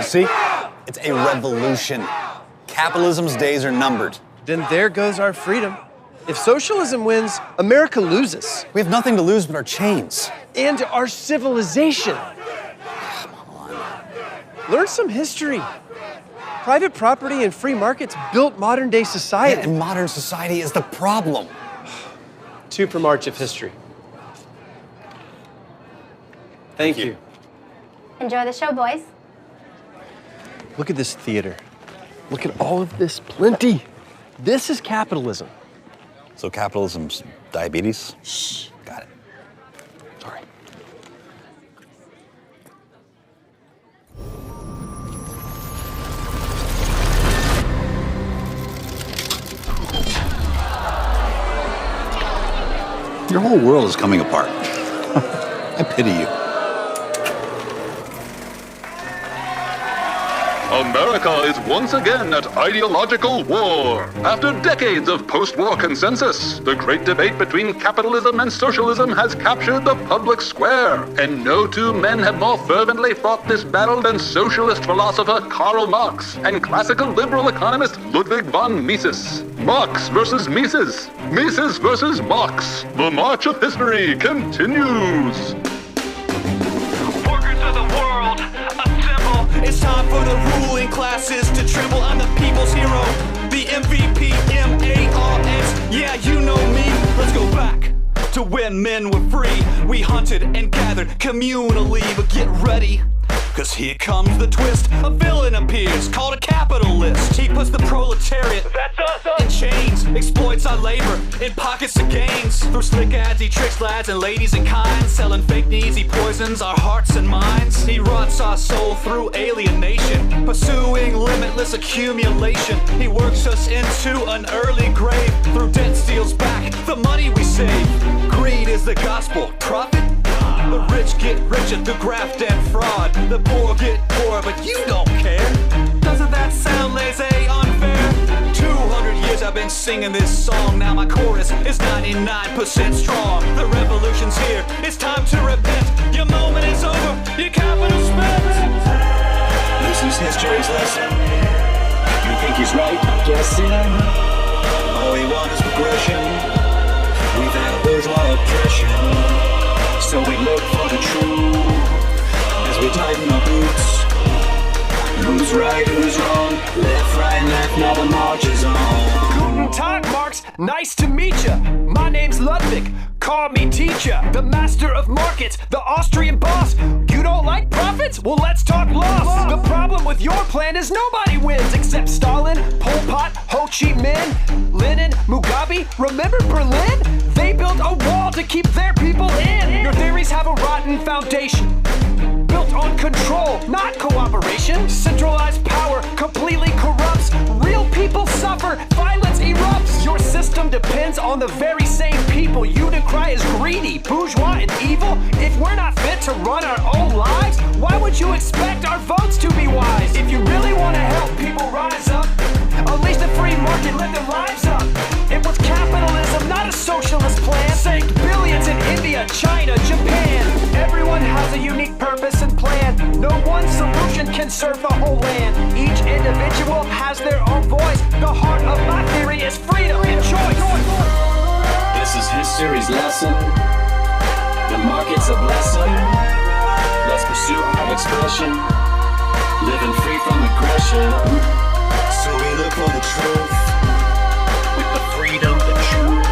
See? It's a revolution. Capitalism's days are numbered. Then there goes our freedom. If socialism wins, America loses. We have nothing to lose but our chains. And our civilization. Come on. Learn some history. Private property and free markets built modern-day society. Yeah, and modern society is the problem. 2 for March of history. Thank you. Enjoy the show, boys. Look at this theater. Look at all of this plenty. This is capitalism. So capitalism's diabetes? Shh. Got it. Sorry. Your whole world is coming apart. I pity you. America is once again at ideological war. After decades of post-war consensus, the great debate between capitalism and socialism has captured the public square. And no 2 men have more fervently fought this battle than socialist philosopher Karl Marx and classical liberal economist Ludwig von Mises. Marx versus Mises. Mises versus Marx. The march of history continues. It's time for the ruling classes to tremble. I'm the people's hero, the MVP, M-A-R-X. Yeah, you know me. Let's go back to when men were free. We hunted and gathered communally, but get ready, cause here comes the twist. A villain appears, called a capitalist. He puts the proletariat, that's us, in chains, exploits our labor in pockets of gains. Through slick ads, he tricks lads and ladies in kind. Selling fake needs, he poisons our hearts and minds. He rots our soul through alienation, pursuing limitless accumulation. He works us into an early grave. Through debt steals back the money we save. Greed is the gospel, profit. The rich get richer through graft and fraud. The poor get poorer, but you don't care. Doesn't that sound laissez unfair? 200 years I've been singing this song. Now my chorus is 99% strong. The revolution's here, it's time to repent. Your moment is over, your capital spent. This is history's lesson. You think he's right? Guessing. All we want is progression. We've had bourgeois oppression. So we look for the truth as we tighten our boots. Who's right, who's wrong? Left, right, left, now the march is on. Guten Tag, Marx. Nice to meet ya. My name's Ludwig. Call me teacher. The master of markets, the Austrian boss. You don't like profits? Well, let's talk loss. The problem with your plan is nobody wins except Stalin, Pol Pot, Ho Chi Minh, Lenin, Mugabe. Remember Berlin? They built a wall to keep their people in. Your theories have a rotten foundation, built on control, not cooperation. Centralized power completely corrupts. Real people suffer, violence erupts. Your system depends on the very same people you decry as greedy, bourgeois, and evil. If we're not fit to run our own lives, why would you expect our votes to be wise? If you really want to help people rise up, unleash the free market, let their lives up. It was capitalism, not a socialist plan. Saved billions in India, China, Japan. Everyone has a unique purpose and plan. No one solution can serve the whole land. Each individual has their own voice. The heart of my theory is freedom and choice. This is history's lesson. The market's a blessing. Let's pursue our expression, living free from aggression. So we look for the truth with the freedom to choose.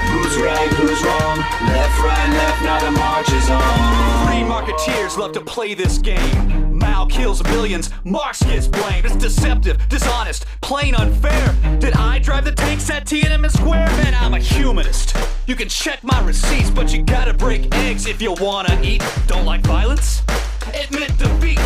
Who's right, who's wrong? Left, right, left, now the march is on. Free marketeers love to play this game. Mao kills billions, Marx gets blamed. It's deceptive, dishonest, plain unfair. Did I drive the tanks at Tiananmen Square? Man, I'm a humanist. You can check my receipts, but you gotta break eggs if you wanna eat. Don't like violence? Admit defeat.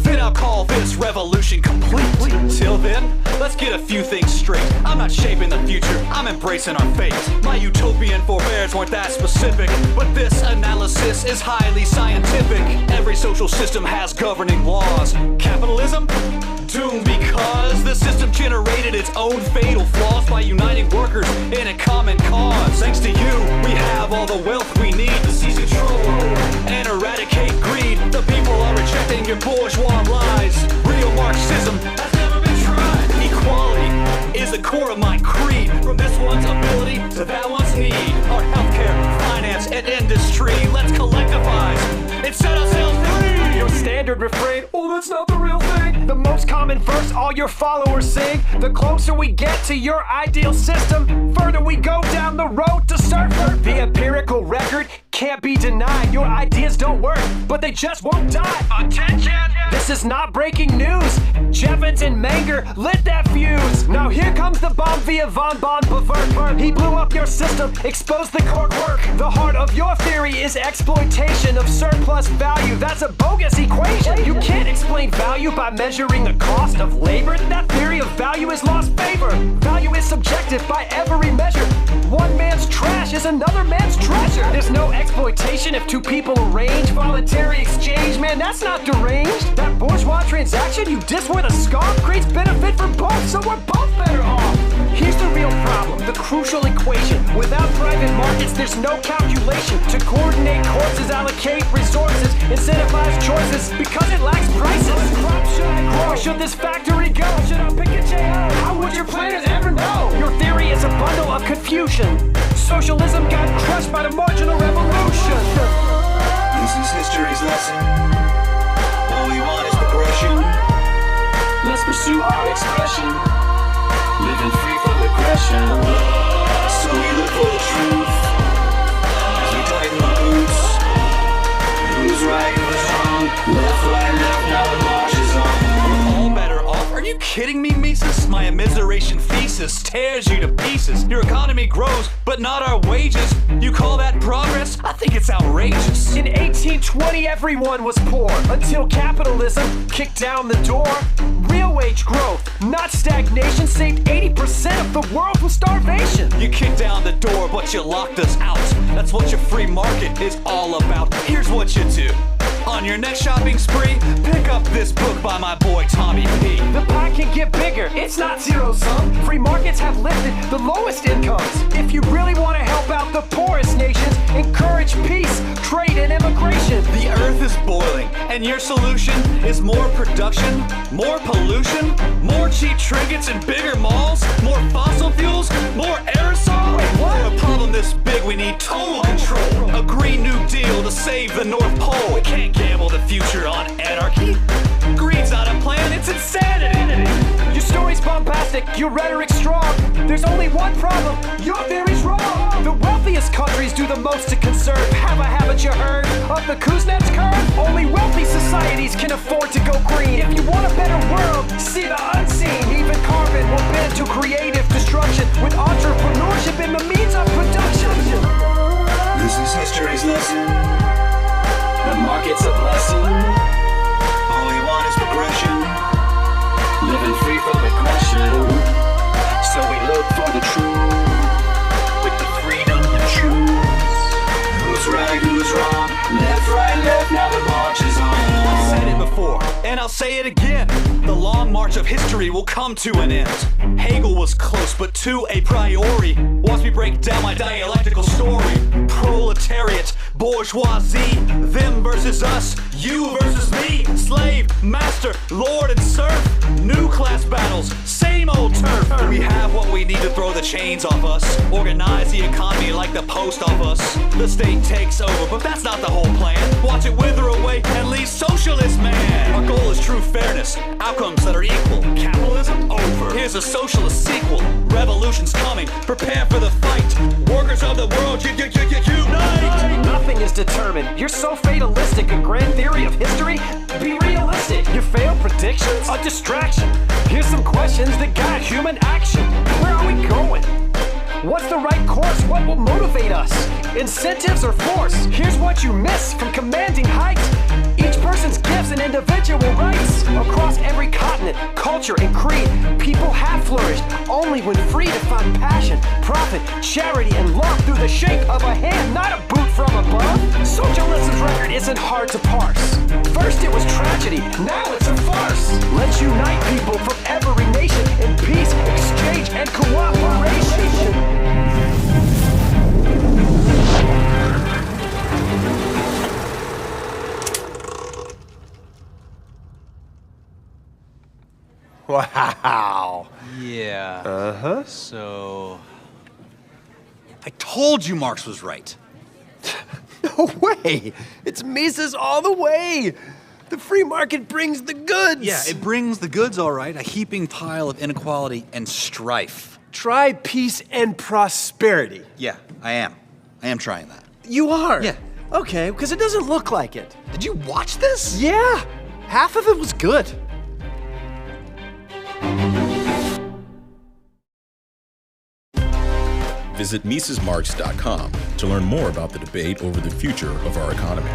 Then I'll call this revolution complete. Till then, let's get a few things straight. I'm not shaping the future, I'm embracing our fate. My utopian forebears weren't that specific, but this analysis is highly scientific. Every social system has governing laws. Capitalism? Doomed because the system generated its own fatal flaws by uniting workers in a common cause. Thanks to you, we have all the wealth we need to seize control and eradicate greed. The people are rejecting your bourgeois lies. that one's need. Our healthcare, finance, and industry. Let's collectivize and set ourselves free. Your standard refrain, oh, that's not the real thing. The most common verse all your followers sing. The closer we get to your ideal system, further we go down the road to surfer. The empirical record can't be denied. Your ideas don't work, but they just won't die. Attention! This is not breaking news. Jevons and Menger lit that fuse. Now here comes the bomb via von Bevert. He blew up your system, exposed the core work. The heart of your theory is exploitation of surplus value. That's a bogus equation. You can't explain value by measuring the cost of labor. That theory of value is lost favor. Value is subjective by every measure. One man's trash is another man's treasure. There's no exploitation if two people arrange voluntary exchange. Man, that's not deranged. That bourgeois transaction you diss with a scarf creates benefit for both, so we're both better off. Here's the real problem, the crucial equation. Without private markets, there's no calculation to coordinate courses, allocate resources, incentivize choices because it lacks prices. What crop should I grow? Should this factory go? Should I pick a J.O.? How would your planners ever know? Your theory is a bundle of confusion. Socialism got crushed by the marginal revolution. This is history's lesson. All we want is progression. Let's pursue our expression. Living free from aggression. So we look for the truth as we tighten the boots. Who's right, who's wrong? Left, right, left, now the march is on. All better off. Are you kidding me, Mises? My immiseration thesis tears you to pieces. Your economy grows, but not our wages. You call that progress? I think it's outrageous. In 1820, everyone was poor until capitalism kicked down the door. Real wage growth, not stagnation, saved 80% of the world from starvation. You kicked down the door, but you locked us out. That's what your free market is all about. Here's what you do. On your next shopping spree, pick up this book by my boy Tommy P. The pie can get bigger, it's not zero-sum. Free markets have lifted the lowest incomes. If you really want to help out the poorest nations, encourage peace, trade, and immigration. The earth is boiling, and your solution is more production, more pollution, more cheap trinkets and bigger malls, more fossil fuels, more aerosol. Wait, what? A problem this big, we need total control. A Green New Deal to save the North Pole. We can't gamble the future on anarchy. Greed's not a plan, it's insanity. Your story's bombastic, your rhetoric's strong. There's only one problem, your theory's wrong. The wealthiest countries do the most to conserve. Haven't you heard of the Kuznets curve? Only wealthy societies can afford to go green. If you want a better world, see the unseen. Even carbon will bend to creative destruction with entrepreneurship in the means of production. This is history's lesson. The market's a blessing. All we want is progression. Living free from aggression. So we look for the truth with the freedom to choose. Who's right, who's wrong? Left, right, left, now the march is on. I've said it before, and I'll say it again. The long march of history will come to an end. Hegel was close, but to a priori. Watch me break down my dialectical story. Proletariat, bourgeoisie, them versus us, you versus me. Slave, master, lord and serf. New class battles, same old turf. We have what we need to throw the chains off us. Organize the economy like the post office. The state takes over, but that's not the whole plan. Watch it wither away and leave socialist man. Our goal is true fairness, outcomes that are equal. Capitalism over. Here's a socialist sequel. Revolution's coming, prepare for the fight. Workers of the world, unite. Nothing is determined. You're so fatalistic. A grand theory of history? Be realistic. Your failed predictions? A distraction. Here's some questions that guide human action. Where are we going? What's the right course? What will motivate us? Incentives or force? Here's what you miss from commanding heights. Each person's gifts and individual rights. Across every continent, culture, and creed, people have flourished only when free to find passion, profit, charity, and love through the shake of a hand, not a boot from above. Socialism's record isn't hard to parse. First it was tragedy, now it's a farce. Let's unite people from every nation in peace, exchange, and cooperation. Wow. Yeah. Uh-huh. So told you Marx was right. No way! It's Mises all the way! The free market brings the goods! Yeah, it brings the goods, all right, a heaping pile of inequality and strife. Try peace and prosperity. Yeah, I am. I am trying that. You are? Yeah. Okay, because it doesn't look like it. Did you watch this? Yeah! Half of it was good. Visit MisesMarx.com to learn more about the debate over the future of our economy.